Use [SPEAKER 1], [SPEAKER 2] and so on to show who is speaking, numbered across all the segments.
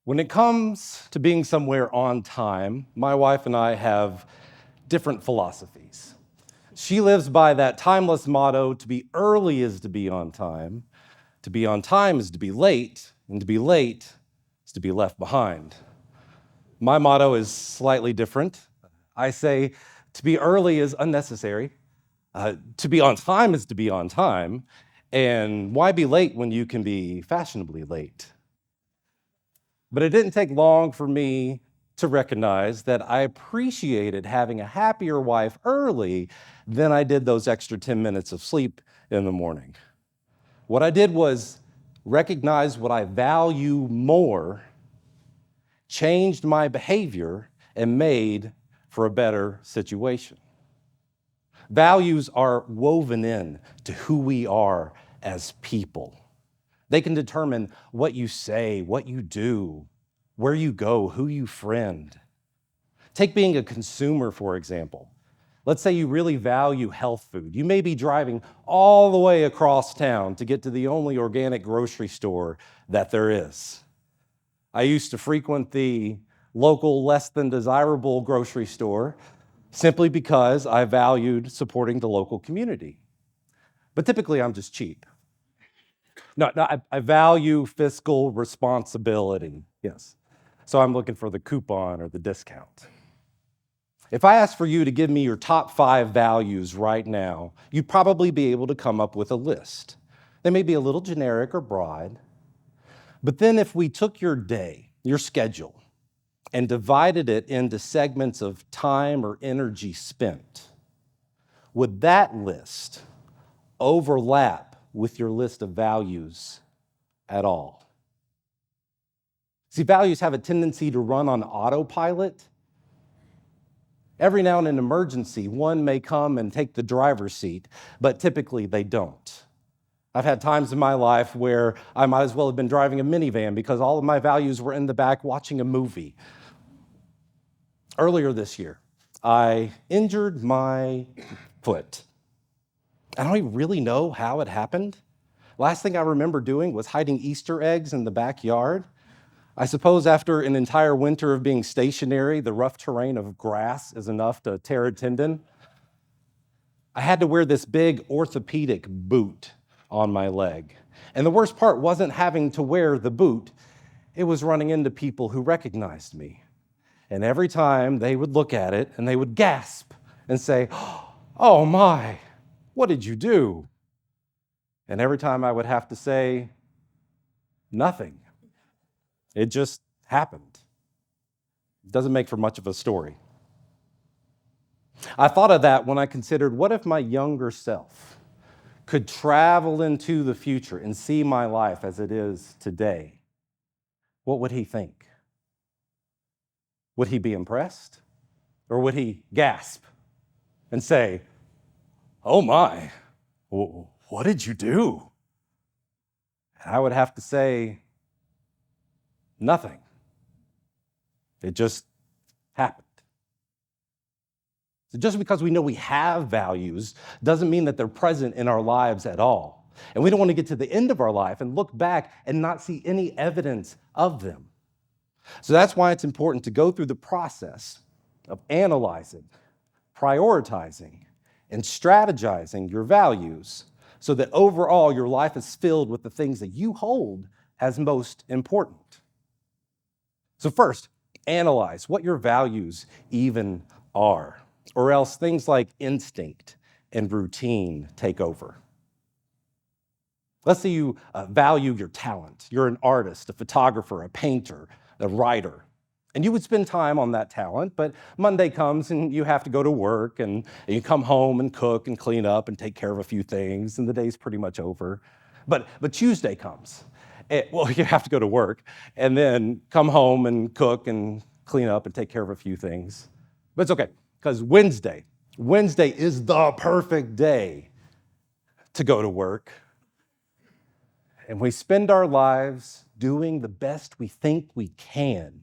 [SPEAKER 1] When it comes to being somewhere on time, my wife and I have different philosophies. She lives by that timeless motto to be early is to be on time is to be late, and to be late is to be left behind. My motto is slightly different. I say to be early is unnecessary, to be on time is to be on time, and why be late when you can be fashionably late? But it didn't take long for me to recognize that I appreciated having a happier wife early than I did those extra 10 minutes of sleep in the morning. What I did was recognize what I value more, changed my behavior, and made for a better situation. Values are woven in to who we are as people. They can determine what you say, what you do, where you go, who you friend. Take being a consumer, for example. Let's say you really value health food. You may be driving all the way across town to get to the only organic grocery store that there is. I used to frequent the local less than desirable grocery store simply because I valued supporting the local community. But typically I'm just cheap. No, I value fiscal responsibility, yes. So I'm looking for the coupon or the discount. If I asked for you to give me your top 5 values right now, you'd probably be able to come up with a list. They may be a little generic or broad, but then if we took your day, your schedule, and divided it into segments of time or energy spent, would that list overlap with your list of values at all? See, values have a tendency to run on autopilot. Every now in an emergency, one may come and take the driver's seat, but typically they don't. I've had times in my life where I might as well have been driving a minivan because all of my values were in the back watching a movie. Earlier this year, I injured my foot. I don't even really know how it happened. Last thing I remember doing was hiding Easter eggs in the backyard. I suppose after an entire winter of being stationary, the rough terrain of grass is enough to tear a tendon. I had to wear this big orthopedic boot on my leg. And the worst part wasn't having to wear the boot, it was running into people who recognized me. And every time they would look at it and they would gasp and say, "Oh my, what did you do?" And every time I would have to say, "Nothing. It just happened." It doesn't make for much of a story. I thought of that when I considered, what if my younger self could travel into the future and see my life as it is today? What would he think? Would he be impressed? Or would he gasp and say, "Oh my, what did you do?" And I would have to say, "Nothing. It just happened." So just because we know we have values doesn't mean that they're present in our lives at all. And we don't want to get to the end of our life and look back and not see any evidence of them. So that's why it's important to go through the process of analyzing, prioritizing, and strategizing your values so that overall your life is filled with the things that you hold as most important. So first, analyze what your values even are, or else things like instinct and routine take over. Let's say you value your talent. You're an artist, a photographer, a painter, a writer, and you would spend time on that talent, but Monday comes and you have to go to work and you come home and cook and clean up and take care of a few things, and the day's pretty much over. But Tuesday comes. Well, you have to go to work and then come home and cook and clean up and take care of a few things. But it's okay, because Wednesday is the perfect day to go to work. And we spend our lives doing the best we think we can.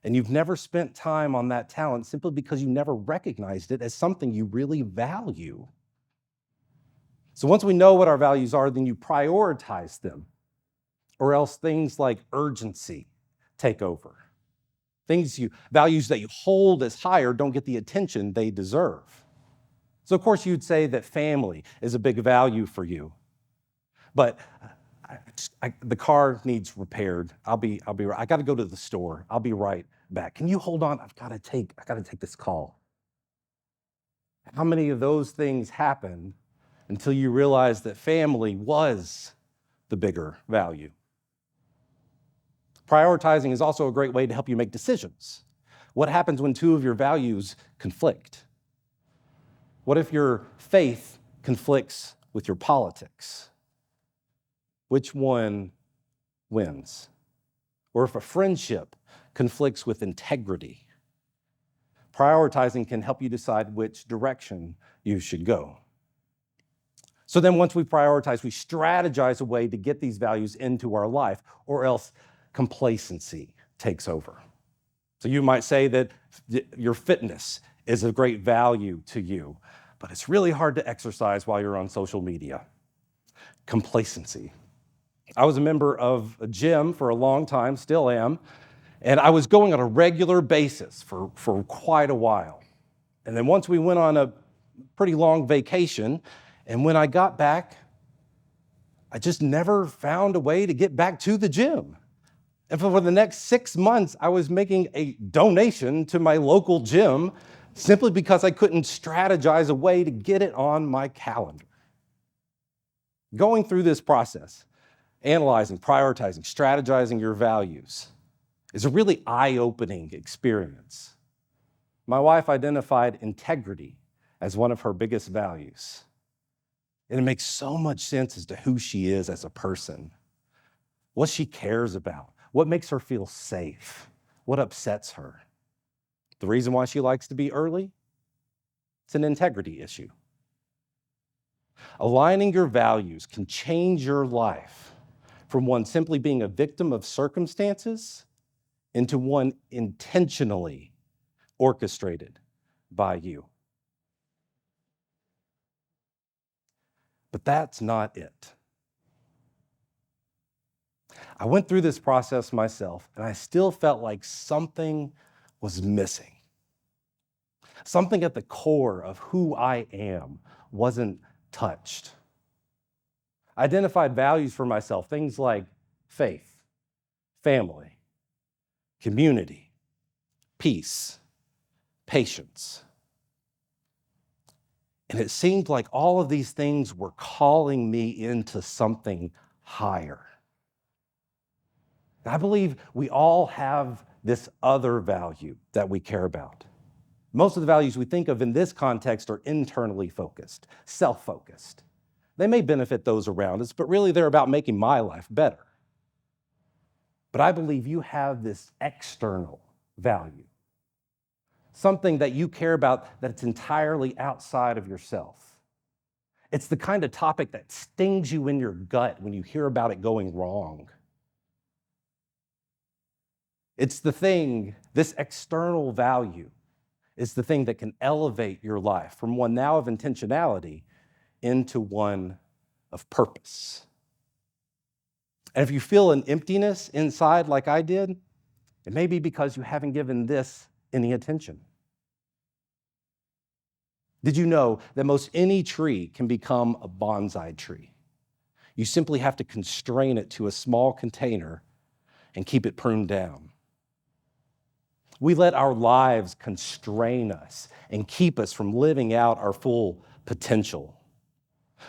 [SPEAKER 1] And you've never spent time on that talent simply because you never recognized it as something you really value. So once we know what our values are, then you prioritize them, or else things like urgency, take over. Values that you hold as higher don't get the attention they deserve. So of course you'd say that family is a big value for you, but the car needs repaired. I got to go to the store. I'll be right back. Can you hold on? I got to take this call. How many of those things happen until you realize that family was the bigger value? Prioritizing is also a great way to help you make decisions. What happens when two of your values conflict? What if your faith conflicts with your politics? Which one wins? Or if a friendship conflicts with integrity? Prioritizing can help you decide which direction you should go. So then once we prioritize, we strategize a way to get these values into our life, or else complacency takes over. So you might say that your fitness is a great value to you, but it's really hard to exercise while you're on social media. Complacency. I was a member of a gym for a long time, still am, and I was going on a regular basis for quite a while. And then once we went on a pretty long vacation, and when I got back, I just never found a way to get back to the gym. And for the next 6 months, I was making a donation to my local gym simply because I couldn't strategize a way to get it on my calendar. Going through this process, analyzing, prioritizing, strategizing your values is a really eye-opening experience. My wife identified integrity as one of her biggest values. And it makes so much sense as to who she is as a person, what she cares about, what makes her feel safe, what upsets her. The reason why she likes to be early? It's an integrity issue. Aligning your values can change your life from one simply being a victim of circumstances into one intentionally orchestrated by you. But that's not it. I went through this process myself, and I still felt like something was missing. Something at the core of who I am wasn't touched. I identified values for myself, things like faith, family, community, peace, patience. And it seemed like all of these things were calling me into something higher. And I believe we all have this other value that we care about. Most of the values we think of in this context are internally focused, self-focused. They may benefit those around us, but really they're about making my life better. But I believe you have this external value, something that you care about that's entirely outside of yourself. It's the kind of topic that stings you in your gut when you hear about it going wrong. It's the thing, this external value is the thing that can elevate your life from one now of intentionality into one of purpose. And if you feel an emptiness inside like I did, it may be because you haven't given this any attention. Did you know that most any tree can become a bonsai tree? You simply have to constrain it to a small container and keep it pruned down. We let our lives constrain us and keep us from living out our full potential.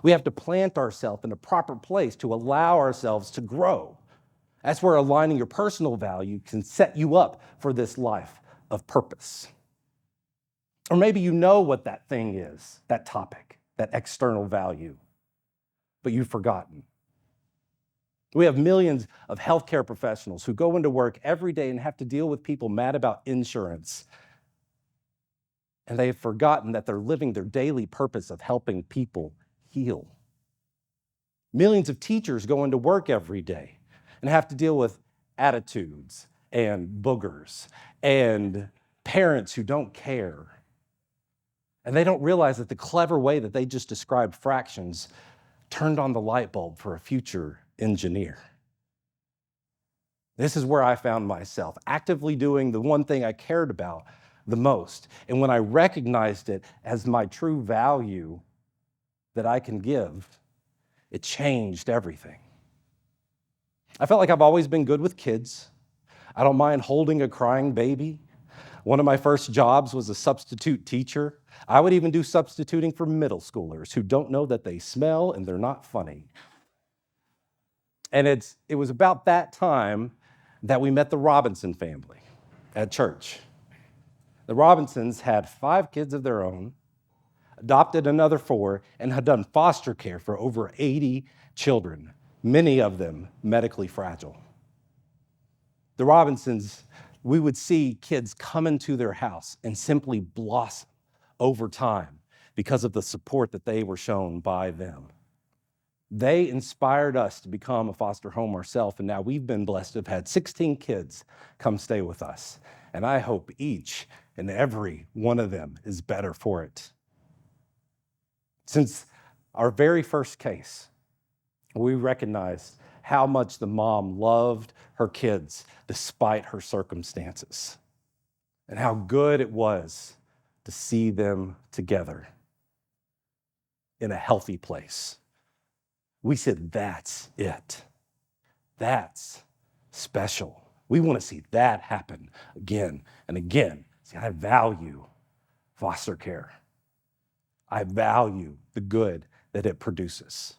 [SPEAKER 1] We have to plant ourselves in a proper place to allow ourselves to grow. That's where aligning your personal value can set you up for this life of purpose. Or maybe you know what that thing is, that topic, that external value, but you've forgotten. We have millions of healthcare professionals who go into work every day and have to deal with people mad about insurance. And they have forgotten that they're living their daily purpose of helping people heal. Millions of teachers go into work every day and have to deal with attitudes and boogers and parents who don't care. And they don't realize that the clever way that they just described fractions turned on the light bulb for a future engineer. This is where I found myself, actively doing the one thing I cared about the most. And when I recognized it as my true value that I can give, it changed everything. I felt like I've always been good with kids. I don't mind holding a crying baby. One of my first jobs was a substitute teacher. I would even do substituting for middle schoolers who don't know that they smell and they're not funny. And it was about that time that we met the Robinson family at church. The Robinsons had 5 kids of their own, adopted another 4, and had done foster care for over 80 children, many of them medically fragile. The Robinsons, we would see kids come into their house and simply blossom over time because of the support that they were shown by them. They inspired us to become a foster home ourselves, and now we've been blessed to have had 16 kids come stay with us. And I hope each and every one of them is better for it. Since our very first case, we recognized how much the mom loved her kids despite her circumstances, and how good it was to see them together in a healthy place. We said, that's it. That's special. We want to see that happen again and again. See, I value foster care. I value the good that it produces.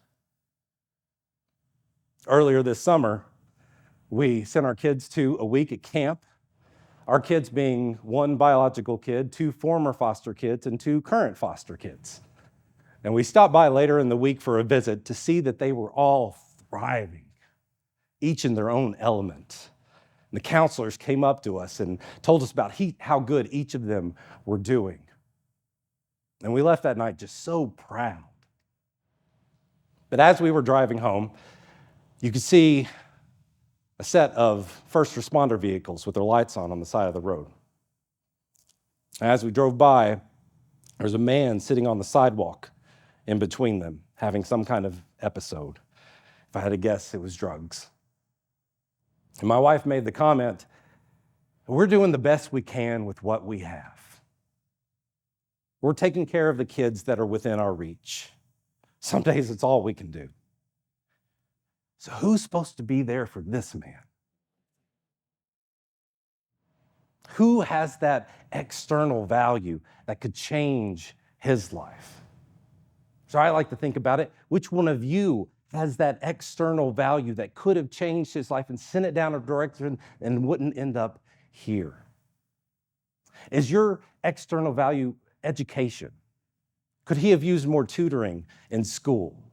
[SPEAKER 1] Earlier this summer, we sent our kids to a week at camp. Our kids being 1 biological kid, 2 former foster kids, and 2 current foster kids. And we stopped by later in the week for a visit to see that they were all thriving, each in their own element. And the counselors came up to us and told us about how good each of them were doing. And we left that night just so proud. But as we were driving home, you could see a set of first responder vehicles with their lights on the side of the road. As we drove by, there was a man sitting on the sidewalk in between them, having some kind of episode. If I had to guess, it was drugs. And my wife made the comment, we're doing the best we can with what we have. We're taking care of the kids that are within our reach. Some days it's all we can do. So who's supposed to be there for this man? Who has that external value that could change his life? So I like to think about it. Which one of you has that external value that could have changed his life and sent it down a direction and wouldn't end up here? Is your external value education? Could he have used more tutoring in school?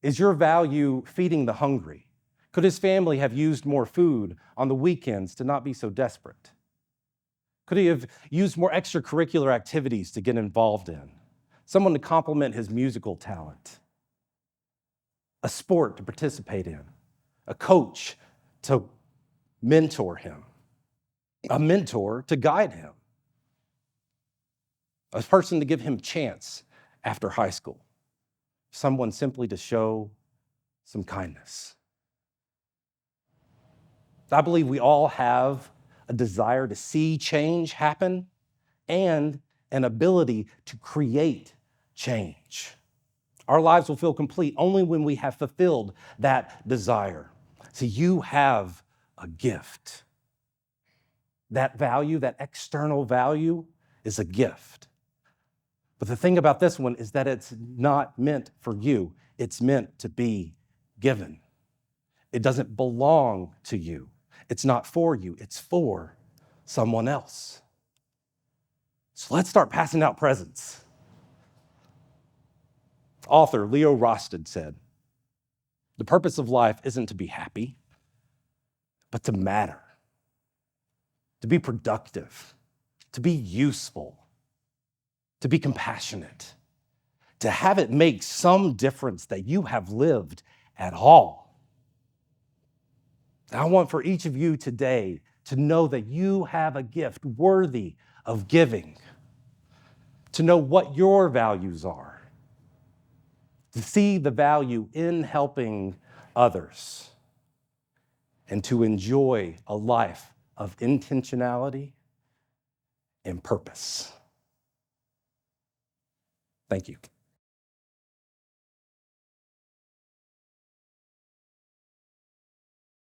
[SPEAKER 1] Is your value feeding the hungry? Could his family have used more food on the weekends to not be so desperate? Could he have used more extracurricular activities to get involved in? Someone to complement his musical talent? A sport to participate in? A coach to mentor him? A mentor to guide him? A person to give him a chance after high school? Someone simply to show some kindness? I believe we all have a desire to see change happen and an ability to create change. Our lives will feel complete only when we have fulfilled that desire. See, you have a gift. That value, that external value, is a gift. But the thing about this one is that it's not meant for you. It's meant to be given. It doesn't belong to you. It's not for you. It's for someone else. So let's start passing out presents. Author Leo Rosted said, "The purpose of life isn't to be happy, but to matter, to be productive, to be useful, to be compassionate, to have it make some difference that you have lived at all." I want for each of you today to know that you have a gift worthy of giving, to know what your values are, to see the value in helping others. and to enjoy a life of intentionality and purpose. Thank you.